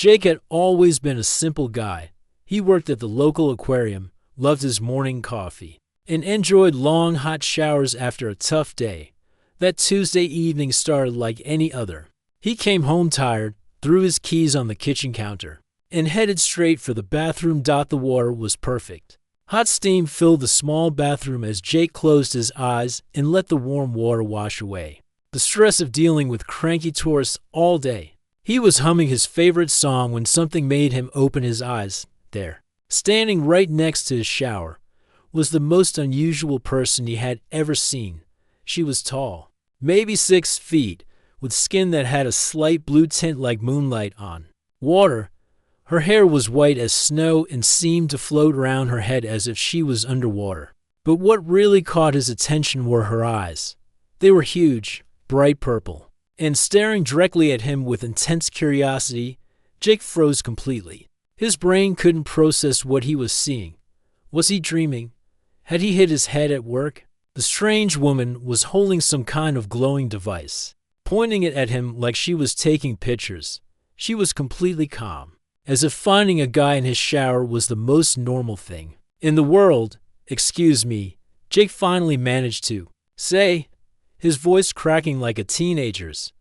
Jake had always been a simple guy. He worked at the local aquarium, loved his morning coffee, and enjoyed long hot showers after a tough day. That Tuesday evening started like any other. He came home tired, threw his keys on the kitchen counter, and headed straight for the bathroom. The water was perfect. Hot steam filled the small bathroom as Jake closed his eyes and let the warm water wash away the stress of dealing with cranky tourists all day. He was humming his favorite song when something made him open his eyes. There, standing right next to his shower, was the most unusual person he had ever seen. She was tall, maybe 6 feet, with skin that had a slight blue tint like moonlight on water. Her hair was white as snow and seemed to float around her head as if she was underwater. But what really caught his attention were her eyes. They were huge, bright purple, and staring directly at him with intense curiosity. Jake froze completely. His brain couldn't process what he was seeing. Was he dreaming? Had he hit his head at work? The strange woman was holding some kind of glowing device, pointing it at him like she was taking pictures. She was completely calm, as if finding a guy in his shower was the most normal thing in the world. "Excuse me," Jake finally managed to say, his voice cracking like a teenager's.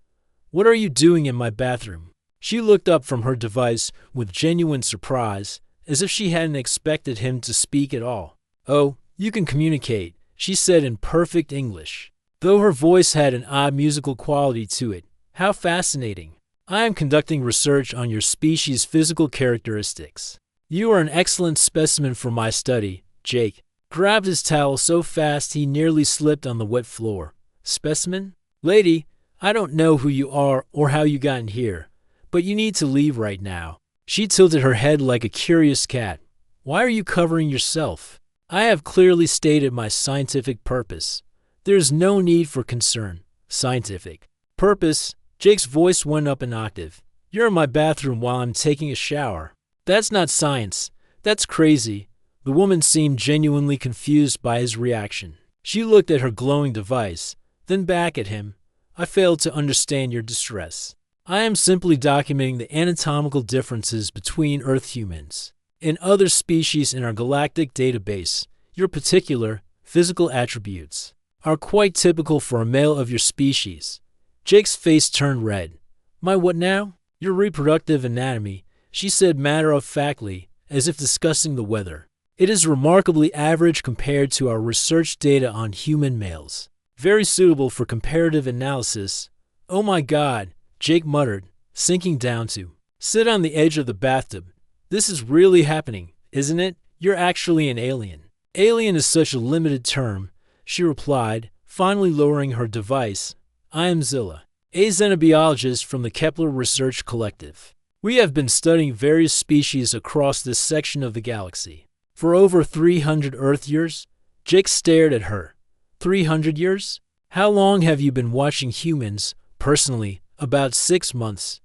"What are you doing in my bathroom?" She looked up from her device with genuine surprise, as if she hadn't expected him to speak at all. "Oh, you can communicate," she said in perfect English, though her voice had an odd musical quality to it. "How fascinating. I am conducting research on your species' physical characteristics. You are an excellent specimen for my study." Jake grabbed his towel so fast he nearly slipped on the wet floor. "Specimen? Lady, I don't know who you are or how you got in here, but you need to leave right now." She tilted her head like a curious cat. "Why are you covering yourself? I have clearly stated my scientific purpose. There is no need for concern." "Scientific purpose?" Jake's voice went up an octave. "You're in my bathroom while I'm taking a shower. That's not science. That's crazy." The woman seemed genuinely confused by his reaction. She looked at her glowing device, then back at him. "I fail to understand your distress. I am simply documenting the anatomical differences between Earth humans and other species in our galactic database. Your particular physical attributes are quite typical for a male of your species." Jake's face turned red. "My what now?" "Your reproductive anatomy," she said matter-of-factly, as if discussing the weather. "It is remarkably average compared to our research data on human males. Very suitable for comparative analysis." "Oh my God," Jake muttered, sinking down to sit on the edge of the bathtub. "This is really happening, isn't it? You're actually an alien." "Alien is such a limited term," she replied, finally lowering her device. "I am Zilla, a xenobiologist from the Kepler Research Collective. We have been studying various species across this section of the galaxy for over 300 Earth years." Jake stared at her. 300 years? How long have you been watching humans? "Personally, about 6 months.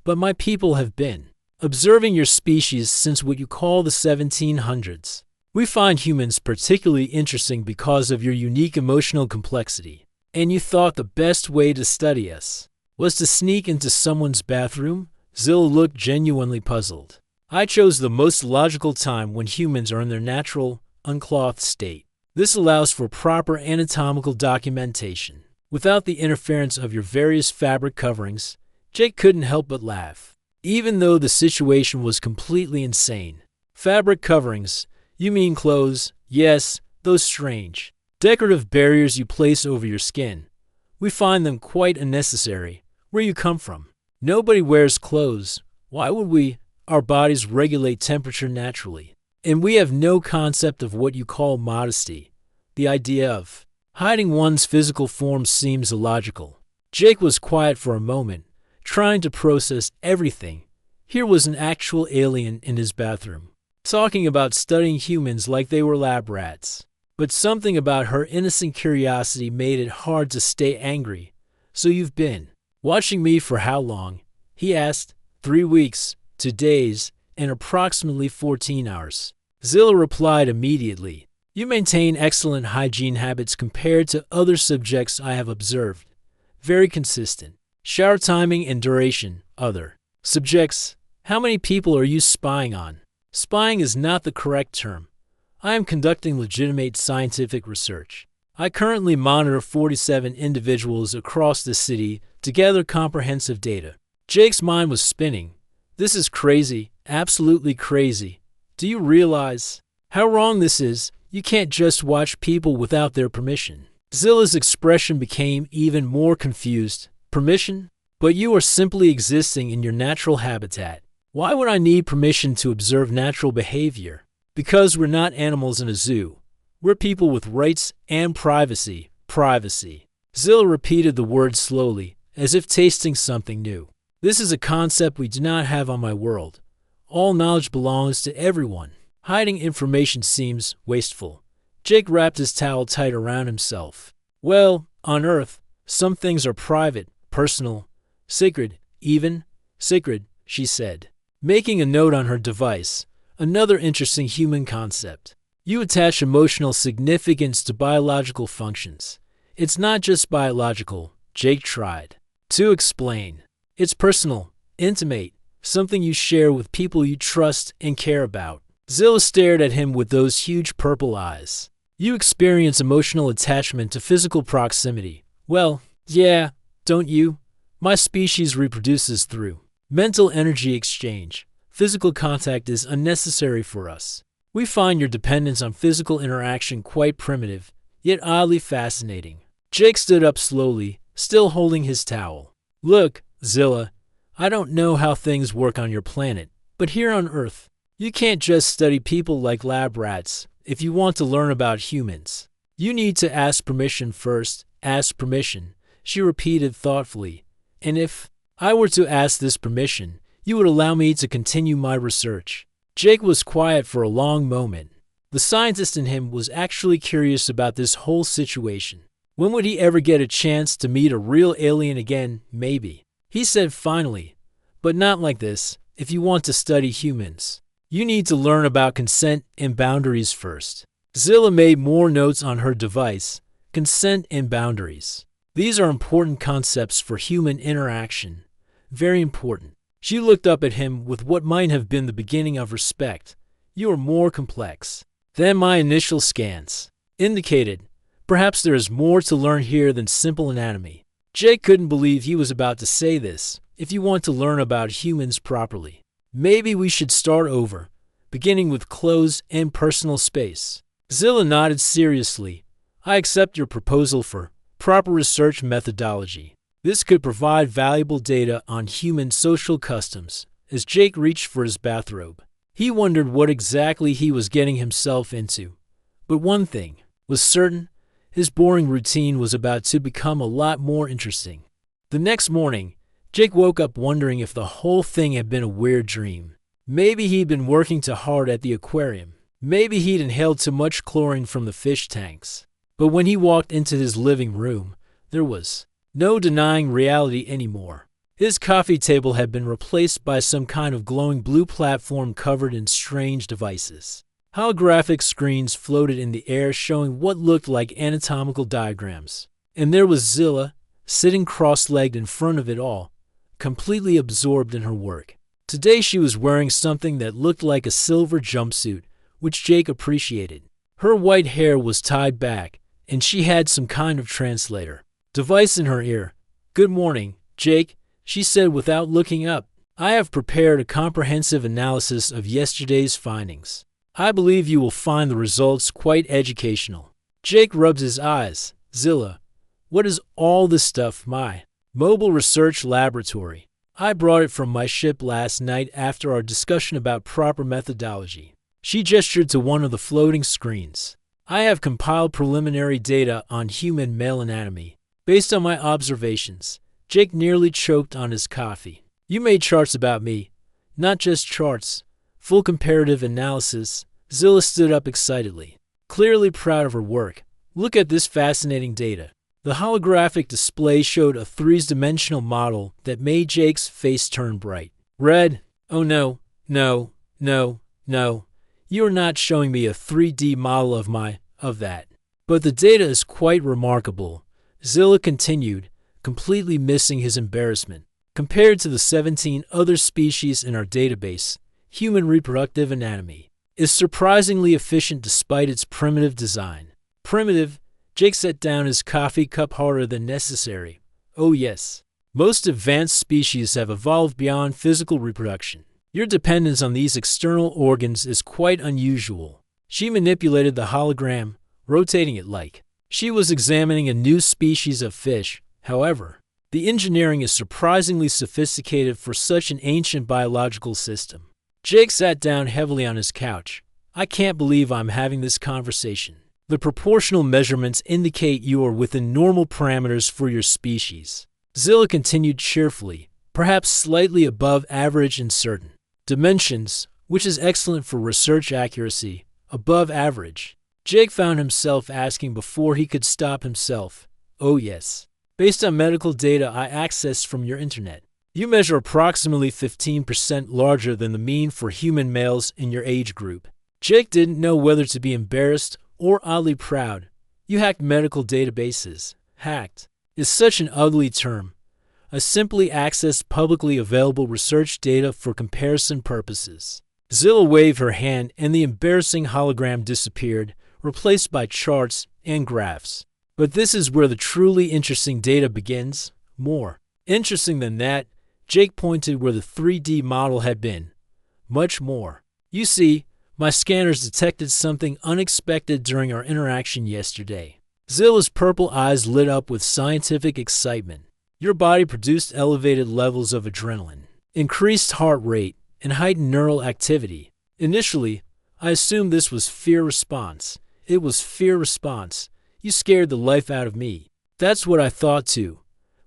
But my people have been observing your species since what you call the 1700s. We find humans particularly interesting because of your unique emotional complexity. And you thought the best way to study us was to sneak into someone's bathroom?" Zilla looked genuinely puzzled. "I chose the most logical time when humans are in their natural, unclothed state. This allows for proper anatomical documentation without the interference of your various fabric coverings." Jake couldn't help but laugh, even though the situation was completely insane. "Fabric coverings? You mean clothes?" "Yes, those strange, decorative barriers you place over your skin. We find them quite unnecessary. Where you come from? Nobody wears clothes. Why would we? Our bodies regulate temperature naturally. And we have no concept of what you call modesty. The idea of hiding one's physical form seems illogical." Jake was quiet for a moment, trying to process everything. Here was an actual alien in his bathroom, talking about studying humans like they were lab rats. But something about her innocent curiosity made it hard to stay angry. "So you've been watching me for how long?" he asked. 3 weeks, 2 days, and approximately 14 hours. Zilla replied immediately. "You maintain excellent hygiene habits compared to other subjects I have observed. Very consistent. Shower timing and duration, other subjects How many people are you spying on? Spying is not the correct term. I am conducting legitimate scientific research. I currently monitor 47 individuals across the city to gather comprehensive data. Jake's mind was spinning. This is crazy, absolutely crazy. Do you realize how wrong this is? You can't just watch people without their permission. Zilla's expression became even more confused. Permission? But you are simply existing in your natural habitat. Why would I need permission to observe natural behavior? Because we're not animals in a zoo. We're people with rights and privacy. Privacy. Zilla repeated the word slowly, as if tasting something new. This is a concept we do not have on my world. All knowledge belongs to everyone. Hiding information seems wasteful. Jake wrapped his towel tight around himself. Well, on Earth, some things are private, personal, sacred, even sacred, she said, making a note on her device. Another interesting human concept. You attach emotional significance to biological functions. It's not just biological, Jake tried to explain. It's personal, intimate, something you share with people you trust and care about. Zilla stared at him with those huge purple eyes. You experience emotional attachment to physical proximity. Well, yeah, don't you? My species reproduces through mental energy exchange. Physical contact is unnecessary for us. We find your dependence on physical interaction quite primitive, yet oddly fascinating. Jake stood up slowly, still holding his towel. Look, Zilla, I don't know how things work on your planet, but here on Earth, you can't just study people like lab rats. If you want to learn about humans, you need to ask permission first. Ask permission, she repeated thoughtfully. And if I were to ask this permission, you would allow me to continue my research. Jake was quiet for a long moment. The scientist in him was actually curious about this whole situation. When would he ever get a chance to meet a real alien again? Maybe. He said finally, but not like this. If you want to study humans, you need to learn about consent and boundaries first. Zilla made more notes on her device. Consent and boundaries. These are important concepts for human interaction. Very important. She looked up at him with what might have been the beginning of respect. You are more complex than my initial scans indicated. Perhaps there is more to learn here than simple anatomy. Jake couldn't believe he was about to say this. If you want to learn about humans properly, maybe we should start over, beginning with clothes and personal space. Zilla nodded seriously. I accept your proposal for proper research methodology. This could provide valuable data on human social customs. As Jake reached for his bathrobe, he wondered what exactly he was getting himself into. But one thing was certain. His boring routine was about to become a lot more interesting. The next morning, Jake woke up wondering if the whole thing had been a weird dream. Maybe he'd been working too hard at the aquarium. Maybe he'd inhaled too much chlorine from the fish tanks. But when he walked into his living room, there was no denying reality anymore. His coffee table had been replaced by some kind of glowing blue platform covered in strange devices. Holographic screens floated in the air showing what looked like anatomical diagrams. And there was Zilla, sitting cross-legged in front of it all, completely absorbed in her work. Today she was wearing something that looked like a silver jumpsuit, which Jake appreciated. Her white hair was tied back, and she had some kind of translator device in her ear. Good morning, Jake, she said without looking up. I have prepared a comprehensive analysis of yesterday's findings. I believe you will find the results quite educational. Jake rubbed his eyes. Zilla, what is all this stuff? My mobile research laboratory. I brought it from my ship last night after our discussion about proper methodology. She gestured to one of the floating screens. I have compiled preliminary data on human male anatomy. Based on my observations, Jake nearly choked on his coffee. You made charts about me. Not just charts. Full comparative analysis. Zilla stood up excitedly, clearly proud of her work. Look at this fascinating data. The holographic display showed a three-dimensional model that made Jake's face turn bright red. Oh no, no, no, no. You are not showing me a 3D model of that. But the data is quite remarkable. Zilla continued, completely missing his embarrassment. Compared to the 17 other species in our database, human reproductive anatomy is surprisingly efficient despite its primitive design. Primitive? Jake set down his coffee cup harder than necessary. Oh yes. Most advanced species have evolved beyond physical reproduction. Your dependence on these external organs is quite unusual. She manipulated the hologram, rotating it like she was examining a new species of fish. However, the engineering is surprisingly sophisticated for such an ancient biological system. Jake sat down heavily on his couch. I can't believe I'm having this conversation. The proportional measurements indicate you are within normal parameters for your species. Zilla continued cheerfully, perhaps slightly above average in certain dimensions, which is excellent for research accuracy. Above average. Jake found himself asking before he could stop himself. Oh yes. Based on medical data I accessed from your internet, you measure approximately 15% larger than the mean for human males in your age group. Jake didn't know whether to be embarrassed or oddly proud. You hacked medical databases. Hacked is such an ugly term. I simply accessed publicly available research data for comparison purposes. Zilla waved her hand and the embarrassing hologram disappeared, replaced by charts and graphs. But this is where the truly interesting data begins. More interesting than that, Jake pointed where the 3D model had been. Much more. You see, my scanners detected something unexpected during our interaction yesterday. Zilla's purple eyes lit up with scientific excitement. Your body produced elevated levels of adrenaline, increased heart rate, and heightened neural activity. Initially, I assumed this was fear response. It was fear response. You scared the life out of me. That's what I thought too.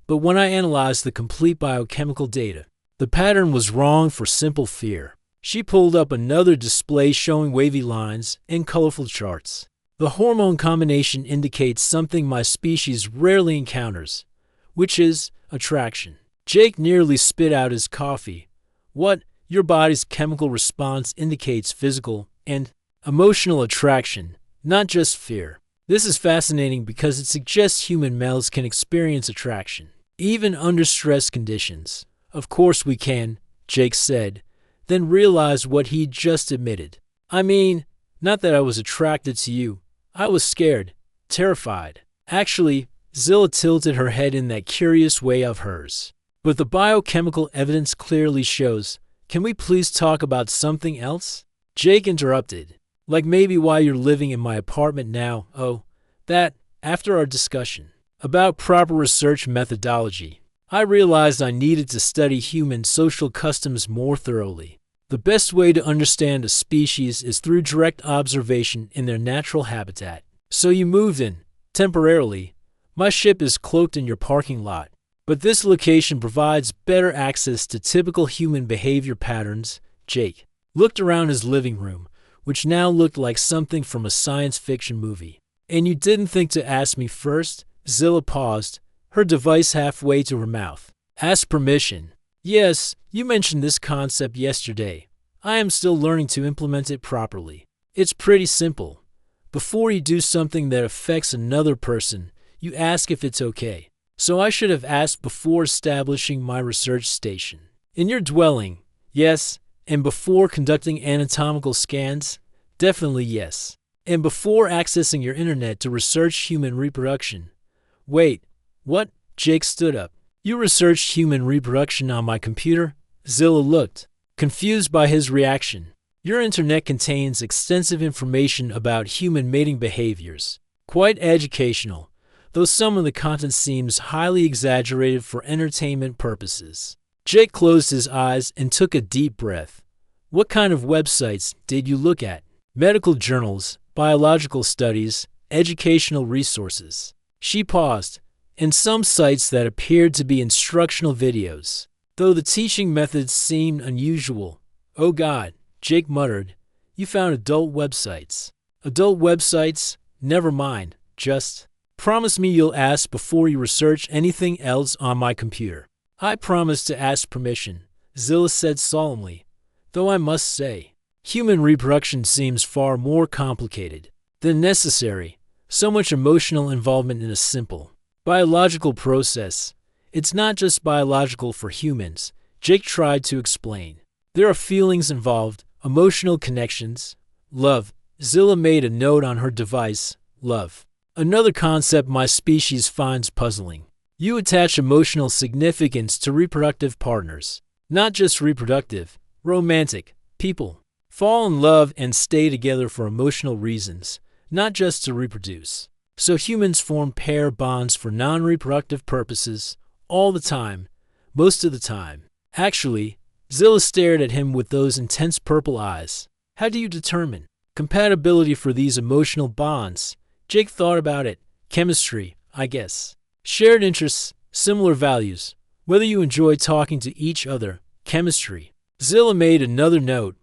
But when I analyzed the complete biochemical data, the pattern was wrong for simple fear. She pulled up another display showing wavy lines and colorful charts. The hormone combination indicates something my species rarely encounters, which is attraction. Jake nearly spit out his coffee. What? Your body's chemical response indicates physical and emotional attraction, not just fear. This is fascinating because it suggests human males can experience attraction, even under stress conditions. Of course we can, Jake said, then realized what he'd just admitted. I mean, not that I was attracted to you. I was scared, terrified. Actually, Zilla tilted her head in that curious way of hers. But the biochemical evidence clearly shows. Can we please talk about something else? Jake interrupted. Like maybe why you're living in my apartment now. Oh, that, after our discussion about proper research methodology, I realized I needed to study human social customs more thoroughly. The best way to understand a species is through direct observation in their natural habitat. So you moved in, temporarily. My ship is cloaked in your parking lot. But this location provides better access to typical human behavior patterns. Jake looked around his living room, which now looked like something from a science fiction movie. And you didn't think to ask me first? Zilla paused, her device halfway to her mouth. Ask permission. Yes, you mentioned this concept yesterday. I am still learning to implement it properly. It's pretty simple. Before you do something that affects another person, you ask if it's okay. So I should have asked before establishing my research station. In your dwelling, yes. And before conducting anatomical scans, definitely yes. And before accessing your internet to research human reproduction. Wait, what? Jake stood up. You researched human reproduction on my computer? Zilla looked, confused by his reaction. Your internet contains extensive information about human mating behaviors. Quite educational, though some of the content seems highly exaggerated for entertainment purposes. Jake closed his eyes and took a deep breath. What kind of websites did you look at? Medical journals, biological studies, educational resources. She paused, and some sites that appeared to be instructional videos, though the teaching methods seemed unusual. Oh God, Jake muttered. You found adult websites. Adult websites? Never mind, just promise me you'll ask before you research anything else on my computer. I promise to ask permission, Zilla said solemnly, though I must say, human reproduction seems far more complicated than necessary. So much emotional involvement in a simple biological process. It's not just biological for humans, Jake tried to explain. There are feelings involved, emotional connections, love. Zilla made a note on her device, love. Another concept my species finds puzzling. You attach emotional significance to reproductive partners. Not just reproductive, romantic. People fall in love and stay together for emotional reasons, not just to reproduce. So humans form pair bonds for non-reproductive purposes, all the time, most of the time. Actually, Zilla stared at him with those intense purple eyes. How do you determine compatibility for these emotional bonds? Jake thought about it. Chemistry, I guess. Shared interests, similar values. Whether you enjoy talking to each other. Chemistry. Zilla made another note.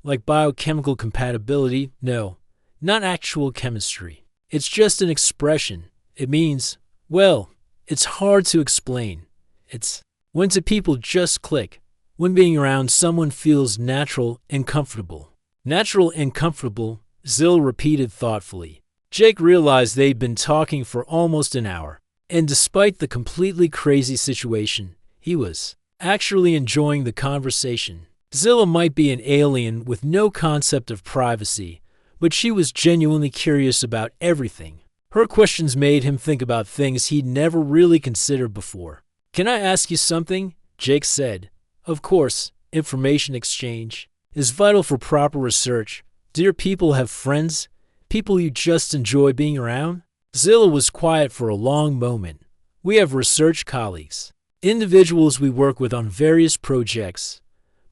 Like biochemical compatibility, no, not actual chemistry. It's just an expression. It means, well, it's hard to explain. It's when two people just click. When being around someone feels natural and comfortable. Natural and comfortable, Zilla repeated thoughtfully. Jake realized they'd been talking for almost an hour, and despite the completely crazy situation, he was actually enjoying the conversation. Zilla might be an alien with no concept of privacy, but she was genuinely curious about everything. Her questions made him think about things he'd never really considered before. Can I ask you something? Jake said. Of course, information exchange is vital for proper research. Do your people have friends? People you just enjoy being around? Zilla was quiet for a long moment. We have research colleagues, individuals we work with on various projects.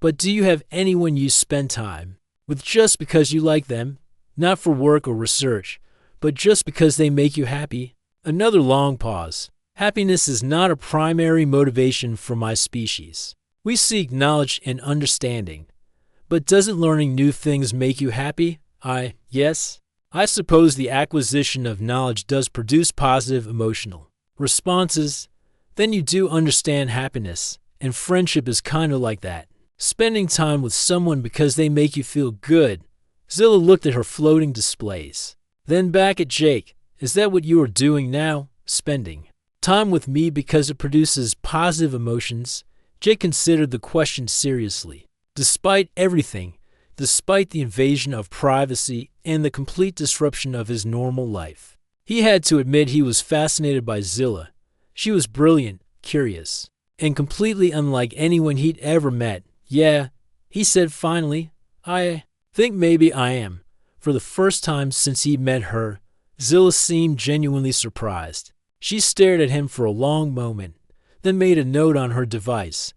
But do you have anyone you spend time with just because you like them? Not for work or research, but just because they make you happy? Another long pause. Happiness is not a primary motivation for my species. We seek knowledge and understanding. But doesn't learning new things make you happy? Yes. I suppose the acquisition of knowledge does produce positive emotional responses. Then you do understand happiness, and friendship is kind of like that. Spending time with someone because they make you feel good. Zilla looked at her floating displays. Then back at Jake. Is that what you are doing now? Spending time with me because it produces positive emotions? Jake considered the question seriously. Despite everything, despite the invasion of privacy and the complete disruption of his normal life, he had to admit he was fascinated by Zilla. She was brilliant, curious, and completely unlike anyone he'd ever met. Yeah, he said finally, I think maybe I am. For the first time since he met her, Zilla seemed genuinely surprised. She stared at him for a long moment, then made a note on her device.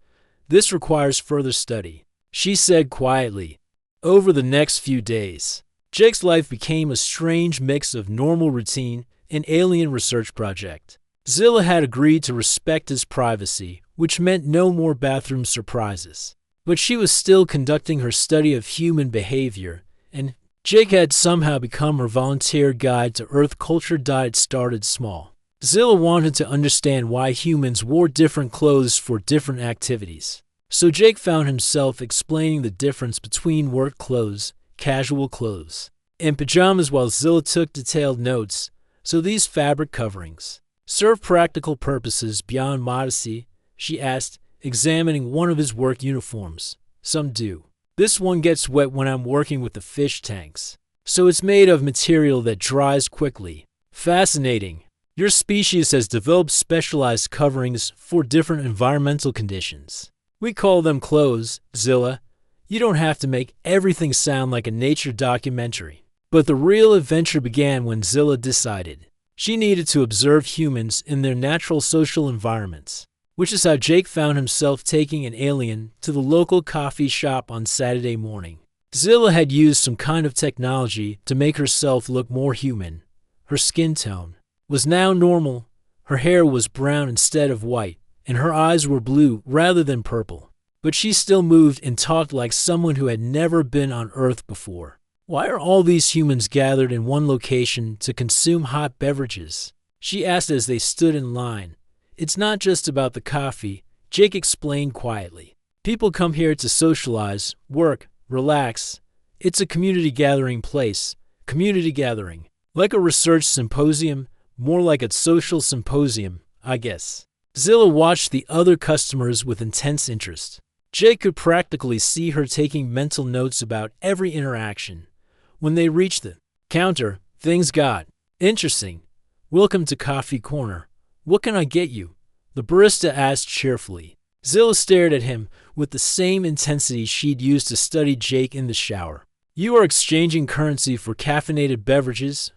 This requires further study, she said quietly. Over the next few days, Jake's life became a strange mix of normal routine and alien research project. Zilla had agreed to respect his privacy, which meant no more bathroom surprises. But she was still conducting her study of human behavior, and Jake had somehow become her volunteer guide to Earth culture. It started small. Zilla wanted to understand why humans wore different clothes for different activities. So Jake found himself explaining the difference between work clothes, casual clothes, and pajamas while Zilla took detailed notes. So these fabric coverings serve practical purposes beyond modesty, she asked, examining one of his work uniforms. Some do. This one gets wet when I'm working with the fish tanks. So it's made of material that dries quickly. Fascinating. Your species has developed specialized coverings for different environmental conditions. We call them clothes, Zilla. You don't have to make everything sound like a nature documentary. But the real adventure began when Zilla decided she needed to observe humans in their natural social environments, which is how Jake found himself taking an alien to the local coffee shop on Saturday morning. Zilla had used some kind of technology to make herself look more human. Her skin tone was now normal. Her hair was brown instead of white, and her eyes were blue rather than purple. But she still moved and talked like someone who had never been on Earth before. Why are all these humans gathered in one location to consume hot beverages? She asked as they stood in line. It's not just about the coffee, Jake explained quietly. People come here to socialize, work, relax. It's a community gathering place. Community gathering. Like a research symposium, more like a social symposium, I guess. Zilla watched the other customers with intense interest. Jake could practically see her taking mental notes about every interaction. When they reached the counter, things got interesting. "Welcome to Coffee Corner. What can I get you?" the barista asked cheerfully. Zilla stared at him with the same intensity she'd used to study Jake in the shower. "You are exchanging currency for caffeinated beverages?"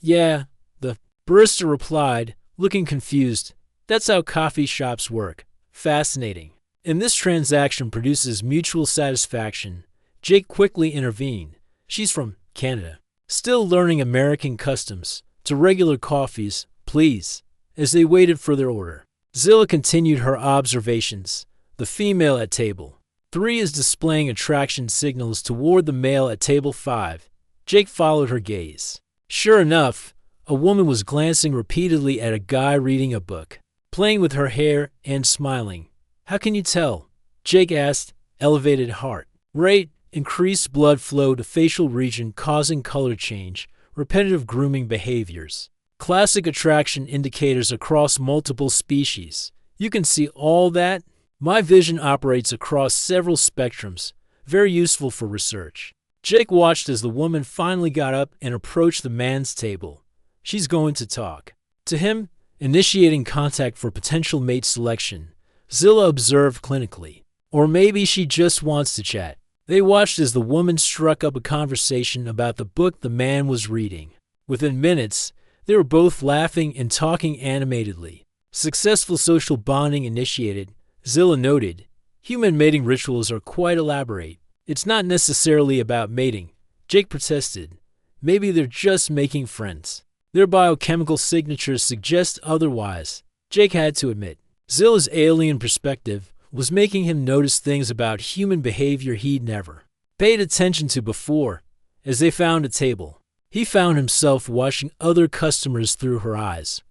Yeah, the barista replied, looking confused. "That's how coffee shops work." "Fascinating. And this transaction produces mutual satisfaction." Jake quickly intervened. "She's from Canada. Still learning American customs. To regular coffees, please." As they waited for their order, Zilla continued her observations. The female at table 3 is displaying attraction signals toward the male at table 5. Jake followed her gaze. Sure enough, a woman was glancing repeatedly at a guy reading a book, playing with her hair and smiling. "How can you tell?" Jake asked. "Elevated heart rate, increased blood flow to facial region causing color change, repetitive grooming behaviors. Classic attraction indicators across multiple species. You can see all that? My vision operates across several spectrums. Very useful for research." Jake watched as the woman finally got up and approached the man's table. She's going to talk to him, initiating contact for potential mate selection, Zilla observed clinically. Or maybe she just wants to chat. They watched as the woman struck up a conversation about the book the man was reading. Within minutes, they were both laughing and talking animatedly. Successful social bonding initiated, Zilla noted. Human mating rituals are quite elaborate. It's not necessarily about mating, Jake protested. Maybe they're just making friends. Their biochemical signatures suggest otherwise, Jake had to admit. Zilla's alien perspective was making him notice things about human behavior he'd never paid attention to before. As they found a table, he found himself watching other customers through her eyes.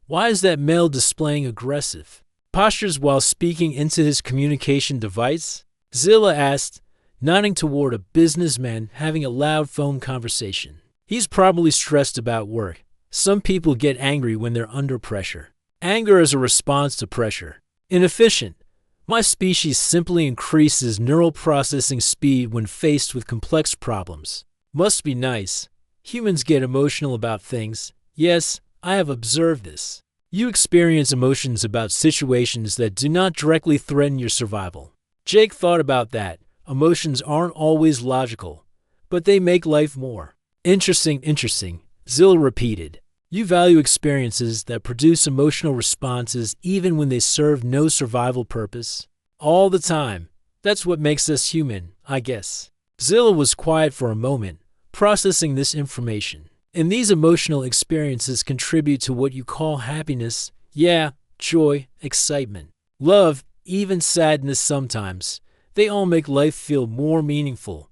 Why is that male displaying aggressive postures while speaking into his communication device? Zilla asked, nodding toward a businessman having a loud phone conversation. He's probably stressed about work. Some people get angry when they're under pressure. Anger is a response to pressure. Inefficient. My species simply increases neural processing speed when faced with complex problems. Must be nice. Humans get emotional about things. Yes, I have observed this. You experience emotions about situations that do not directly threaten your survival. Jake thought about that. Emotions aren't always logical, but they make life more interesting, Zilla repeated. You value experiences that produce emotional responses even when they serve no survival purpose. All the time. That's what makes us human, I guess. Zilla was quiet for a moment, processing this information. And these emotional experiences contribute to what you call happiness. Yeah, joy, excitement, love, even sadness sometimes. They all make life feel more meaningful.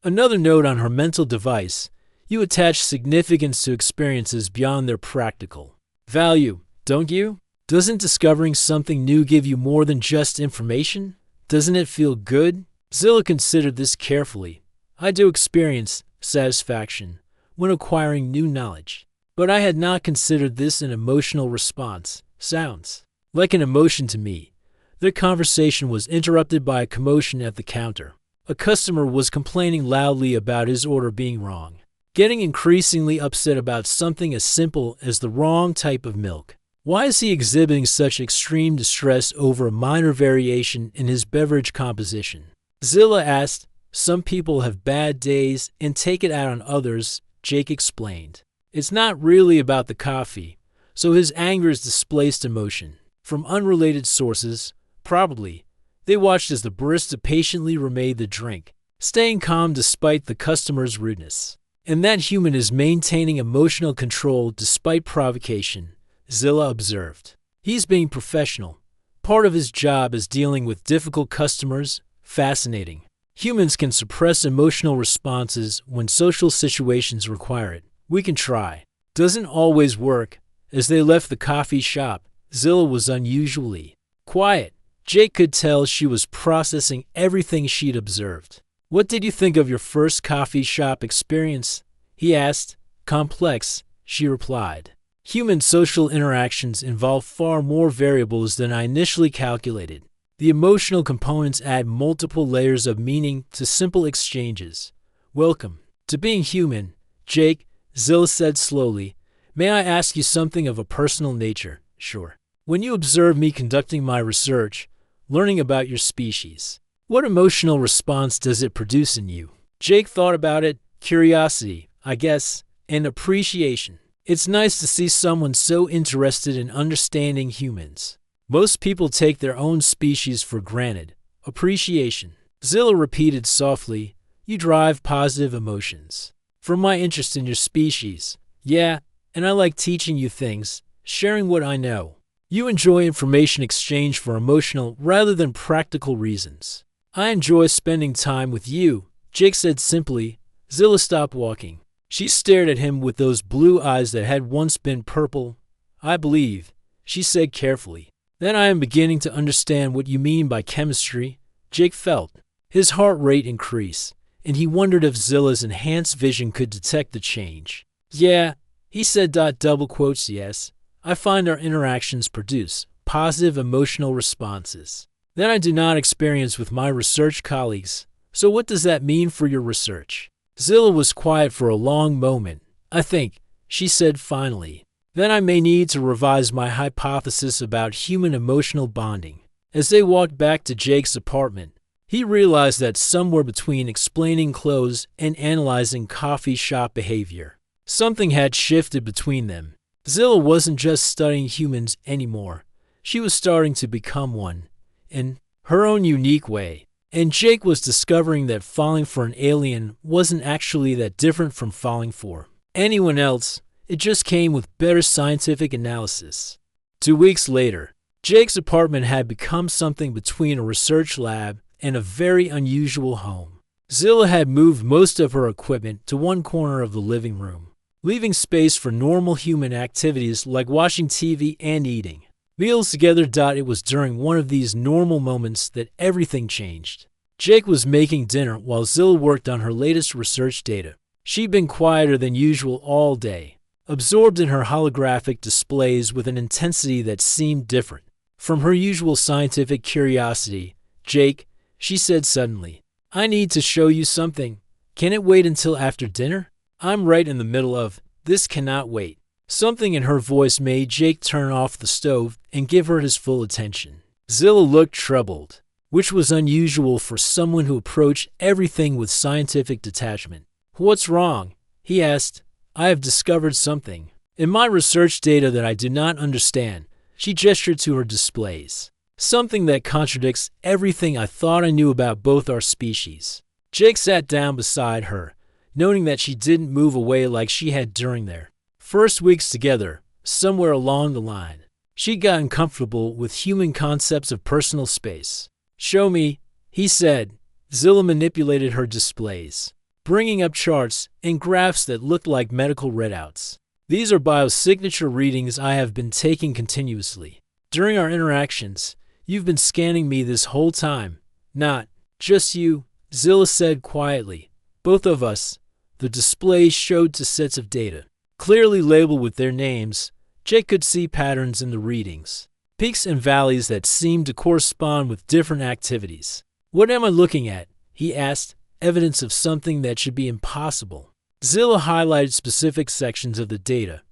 Another note on her mental device. You attach significance to experiences beyond their practical value, don't you? Doesn't discovering something new give you more than just information? Doesn't it feel good? Zilla considered this carefully. I do experience satisfaction when acquiring new knowledge, but I had not considered this an emotional response. Sounds like an emotion to me. Their conversation was interrupted by a commotion at the counter. A customer was complaining loudly about his order being wrong, getting increasingly upset about something as simple as the wrong type of milk. Why is he exhibiting such extreme distress over a minor variation in his beverage composition? Zilla asked. Some people have bad days and take it out on others, Jake explained. It's not really about the coffee, so his anger is displaced emotion. From unrelated sources, probably. They watched as the barista patiently remade the drink, staying calm despite the customer's rudeness. And that human is maintaining emotional control despite provocation, Zilla observed. He's being professional. Part of his job is dealing with difficult customers. Fascinating. Humans can suppress emotional responses when social situations require it. We can try. Doesn't always work. As they left the coffee shop, Zilla was unusually quiet. Jake could tell she was processing everything she'd observed. What did you think of your first coffee shop experience? He asked. Complex, she replied. Human social interactions involve far more variables than I initially calculated. The emotional components add multiple layers of meaning to simple exchanges. Welcome to being human, Jake, Zilla said slowly. May I ask you something of a personal nature? Sure. When you observe me conducting my research, learning about your species, what emotional response does it produce in you? Jake thought about it. Curiosity, I guess, and appreciation. It's nice to see someone so interested in understanding humans. Most people take their own species for granted. Appreciation. Zilla repeated softly. You drive positive emotions. From my interest in your species. Yeah, and I like teaching you things, sharing what I know. You enjoy information exchange for emotional rather than practical reasons. I enjoy spending time with you, Jake said simply. Zilla stopped walking. She stared at him with those blue eyes that had once been purple. I believe, she said carefully. Then I am beginning to understand what you mean by chemistry. Jake felt his heart rate increase, and he wondered if Zilla's enhanced vision could detect the change. Yeah, he said. Double quotes, yes. I find our interactions produce positive emotional responses that I do not experience with my research colleagues. So what does that mean for your research? Zilla was quiet for a long moment. I think, she said finally, then I may need to revise my hypothesis about human emotional bonding. As they walked back to Jake's apartment, he realized that somewhere between explaining clothes and analyzing coffee shop behavior, something had shifted between them. Zilla wasn't just studying humans anymore. She was starting to become one, in her own unique way. And Jake was discovering that falling for an alien wasn't actually that different from falling for anyone else. It just came with better scientific analysis. 2 weeks later, Jake's apartment had become something between a research lab and a very unusual home. Zilla had moved most of her equipment to one corner of the living room, leaving space for normal human activities like watching TV and eating meals together. It was during one of these normal moments that everything changed. Jake was making dinner while Zilla worked on her latest research data. She'd been quieter than usual all day, absorbed in her holographic displays with an intensity that seemed different from her usual scientific curiosity. Jake, she said suddenly, I need to show you something. Can it wait until after dinner? I'm right in the middle of this. Cannot wait. Something in her voice made Jake turn off the stove and give her his full attention. Zilla looked troubled, which was unusual for someone who approached everything with scientific detachment. What's wrong? He asked. I have discovered something in my research data that I do not understand. She gestured to her displays. Something that contradicts everything I thought I knew about both our species. Jake sat down beside her, noting that she didn't move away like she had during their first weeks together. Somewhere along the line, she'd gotten comfortable with human concepts of personal space. Show me, he said. Zilla manipulated her displays, bringing up charts and graphs that looked like medical readouts. These are biosignature readings I have been taking continuously. During our interactions, you've been scanning me this whole time. Not just you, Zilla said quietly. Both of us. The display showed 2 sets of data, clearly labeled with their names. Jake could see patterns in the readings, peaks and valleys that seemed to correspond with different activities. What am I looking at? He asked. Evidence of something that should be impossible. Zilla highlighted specific sections of the data.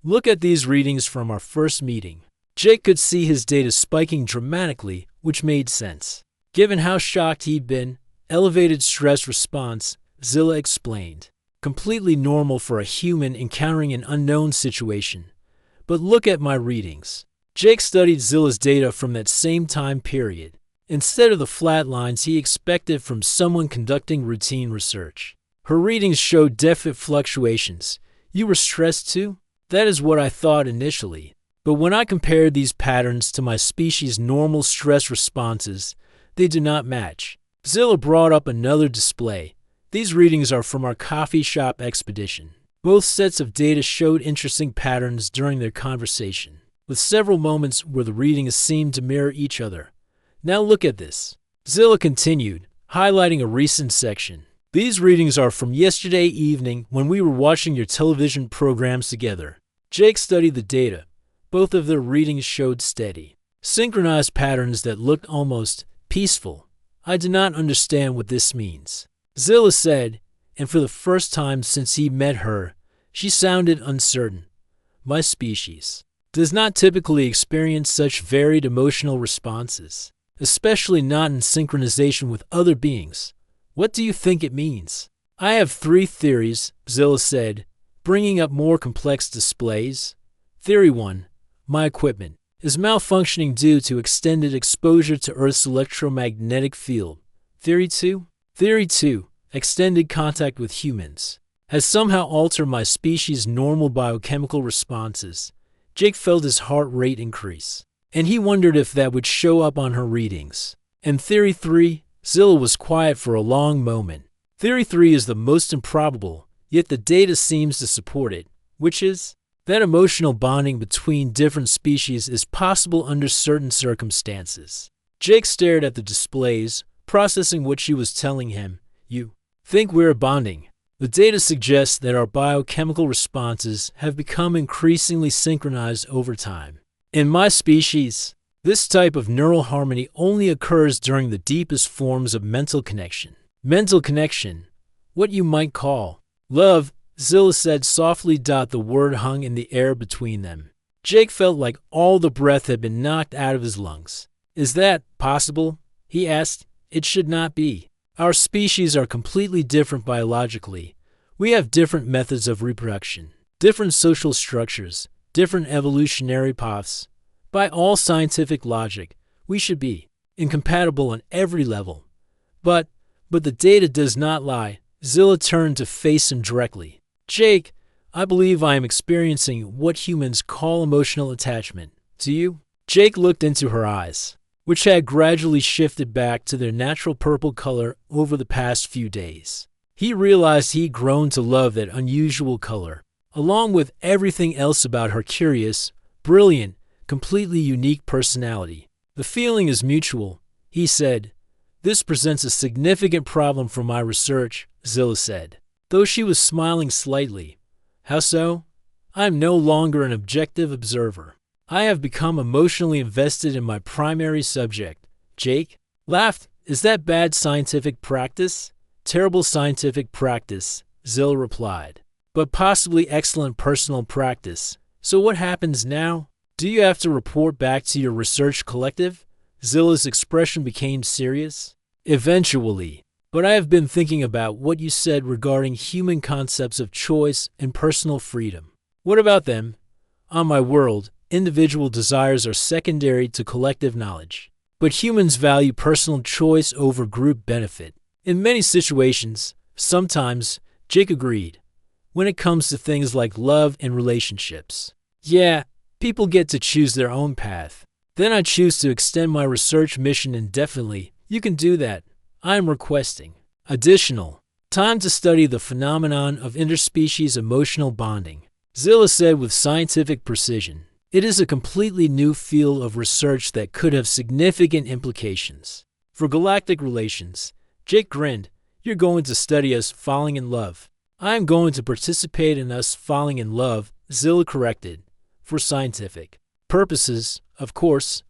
Look at these readings from our first meeting. Jake could see his data spiking dramatically, which made sense, given how shocked he'd been. Elevated stress response, Zilla explained. Completely normal for a human encountering an unknown situation. But look at my readings. Jake studied Zilla's data from that same time period, instead of the flat lines he expected from someone conducting routine research. Her readings showed definite fluctuations. You were stressed too? That is what I thought initially. But when I compared these patterns to my species' normal stress responses, they do not match. Zilla brought up another display. These readings are from our coffee shop expedition. Both sets of data showed interesting patterns during their conversation, with several moments where the readings seemed to mirror each other. Now look at this. Zilla continued, highlighting a recent section. These readings are from yesterday evening when we were watching your television programs together. Jake studied the data. Both of their readings showed steady, synchronized patterns that looked almost peaceful. I do not understand what this means, Zilla said, and for the first time since he met her, she sounded uncertain. My species does not typically experience such varied emotional responses, especially not in synchronization with other beings. What do you think it means? I have 3 theories, Zilla said, bringing up more complex displays. Theory 1. My equipment is malfunctioning due to extended exposure to Earth's electromagnetic field. Theory 2. Theory 2. Extended contact with humans has somehow altered my species' normal biochemical responses. Jake felt his heart rate increase, and he wondered if that would show up on her readings. And Theory 3. Zilla was quiet for a long moment. Theory 3 is the most improbable, yet the data seems to support it, which is that emotional bonding between different species is possible under certain circumstances. Jake stared at the displays, processing what she was telling him. You think we're bonding? The data suggests that our biochemical responses have become increasingly synchronized over time. In my species, this type of neural harmony only occurs during the deepest forms of mental connection. Mental connection, what you might call love, Zilla said softly. The word hung in the air between them. Jake felt like all the breath had been knocked out of his lungs. Is that possible? He asked. It should not be. Our species are completely different biologically. We have different methods of reproduction, different social structures, different evolutionary paths. By all scientific logic, we should be incompatible on every level. But the data does not lie. Zilla turned to face him directly. Jake, I believe I am experiencing what humans call emotional attachment. Do you? Jake looked into her eyes, which had gradually shifted back to their natural purple color over the past few days. He realized he'd grown to love that unusual color, along with everything else about her curious, brilliant, completely unique personality. The feeling is mutual, he said. This presents a significant problem for my research, Zilla said, though she was smiling slightly. How so? I am no longer an objective observer. I have become emotionally invested in my primary subject. Jake laughed. Is that bad scientific practice? Terrible scientific practice, Zilla replied, but possibly excellent personal practice. So what happens now? Do you have to report back to your research collective? Zilla's expression became serious. Eventually. But I have been thinking about what you said regarding human concepts of choice and personal freedom. What about them? On my world, individual desires are secondary to collective knowledge. But humans value personal choice over group benefit. In many situations, sometimes, Jake agreed, when it comes to things like love and relationships. Yeah, people get to choose their own path. Then I choose to extend my research mission indefinitely. You can do that. I am requesting additional time to study the phenomenon of interspecies emotional bonding, Zilla said with scientific precision. It is a completely new field of research that could have significant implications for galactic relations. Jake grinned. You're going to study us falling in love. I am going to participate in us falling in love, Zilla corrected. For scientific purposes, of course.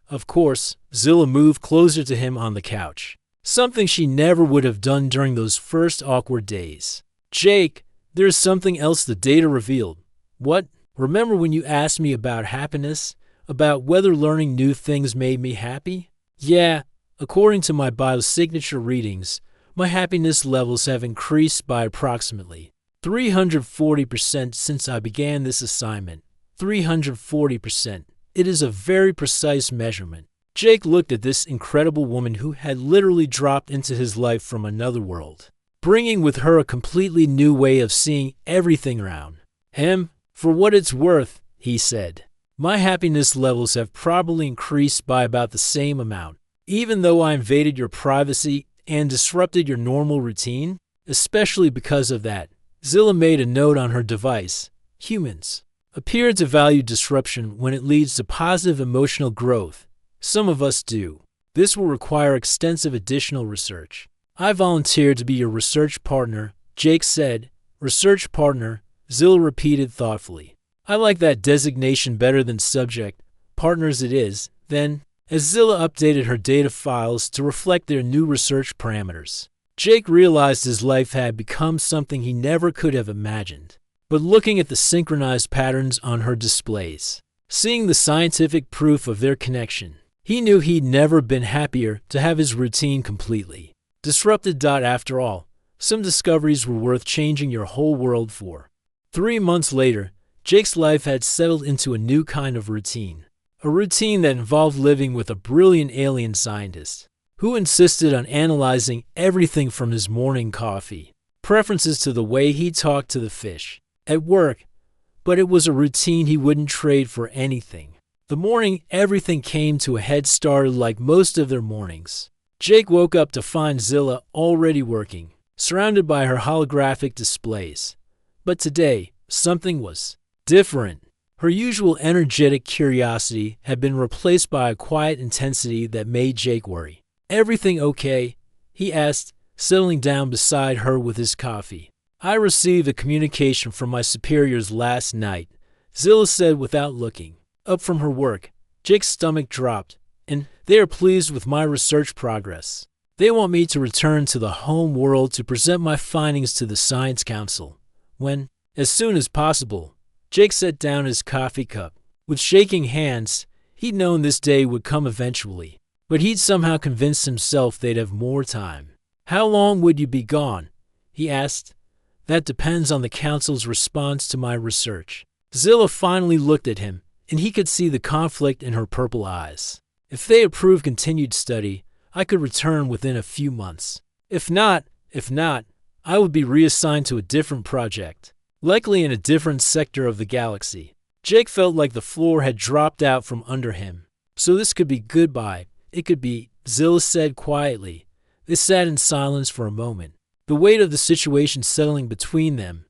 Zilla moved closer to him on the couch. Something she never would have done during those first awkward days. Jake, there is something else the data revealed. What? Remember when you asked me about happiness? About whether learning new things made me happy? Yeah, according to my biosignature readings, my happiness levels have increased by approximately 340% since I began this assignment. 340%. It is a very precise measurement. Jake looked at this incredible woman who had literally dropped into his life from another world, bringing with her a completely new way of seeing everything around him. For what it's worth, he said, my happiness levels have probably increased by about the same amount, even though I invaded your privacy and disrupted your normal routine, especially because of that. Zilla made a note on her device. Humans appear to value disruption when it leads to positive emotional growth. Some of us do. This will require extensive additional research. I volunteered to be your research partner, Jake said. Research partner, Zilla repeated thoughtfully. I like that designation better than subject. Partners it is, then, as Zilla updated her data files to reflect their new research parameters. Jake realized his life had become something he never could have imagined. But looking at the synchronized patterns on her displays, seeing the scientific proof of their connection, he knew he'd never been happier to have his routine completely disrupted. After all, some discoveries were worth changing your whole world for. 3 months later, Jake's life had settled into a new kind of routine. A routine that involved living with a brilliant alien scientist who insisted on analyzing everything from his morning coffee, preferences to the way he talked to the fish at work, but it was a routine he wouldn't trade for anything. The morning everything came to a head started like most of their mornings. Jake woke up to find Zilla already working, surrounded by her holographic displays. But today, something was different. Her usual energetic curiosity had been replaced by a quiet intensity that made Jake worry. "Everything okay?" he asked, settling down beside her with his coffee. "I received a communication from my superiors last night," Zilla said without looking up from her work. Jake's stomach dropped, "and they are pleased with my research progress. They want me to return to the home world to present my findings to the Science Council. When? As soon as possible." Jake set down his coffee cup. With shaking hands, he'd known this day would come eventually, but he'd somehow convinced himself they'd have more time. "How long would you be gone?" he asked. "That depends on the council's response to my research." Zilla finally looked at him, and he could see the conflict in her purple eyes. "If they approve continued study, I could return within a few months. If not, I would be reassigned to a different project, likely in a different sector of the galaxy." Jake felt like the floor had dropped out from under him. "So this could be goodbye. It could be," Zilla said quietly. They sat in silence for a moment, the weight of the situation settling between them.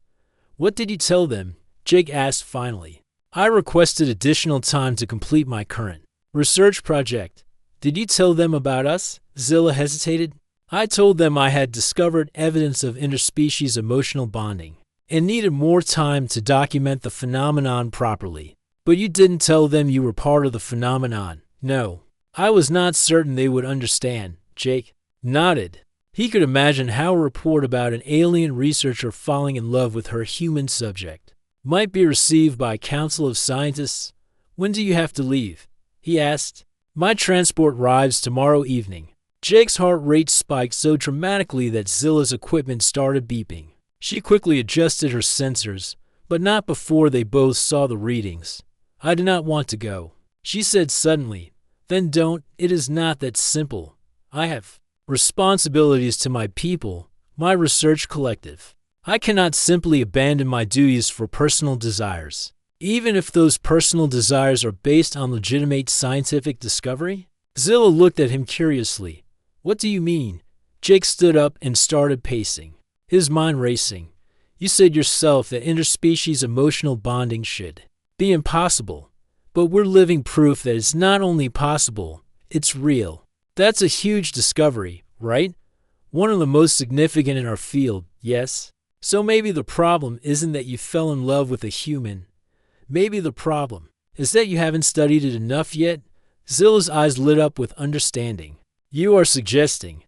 "What did you tell them?" Jake asked finally. "I requested additional time to complete my current research project." "Did you tell them about us?" Zilla hesitated. "I told them I had discovered evidence of interspecies emotional bonding and needed more time to document the phenomenon properly." "But you didn't tell them you were part of the phenomenon?" "No. I was not certain they would understand." Jake nodded. He could imagine how a report about an alien researcher falling in love with her human subject might be received by a council of scientists. "When do you have to leave?" he asked. "My transport arrives tomorrow evening." Jake's heart rate spiked so dramatically that Zilla's equipment started beeping. She quickly adjusted her sensors, but not before they both saw the readings. "I do not want to go," she said suddenly. "Then don't. It is not that simple. I have responsibilities to my people, my research collective. I cannot simply abandon my duties for personal desires, even if those personal desires are based on legitimate scientific discovery." Zilla looked at him curiously. "What do you mean?" Jake stood up and started pacing, his mind racing. "You said yourself that interspecies emotional bonding should be impossible, but we're living proof that it's not only possible, it's real. That's a huge discovery, right? One of the most significant in our field, yes? So maybe the problem isn't that you fell in love with a human. Maybe the problem is that you haven't studied it enough yet." Zilla's eyes lit up with understanding. "You are suggesting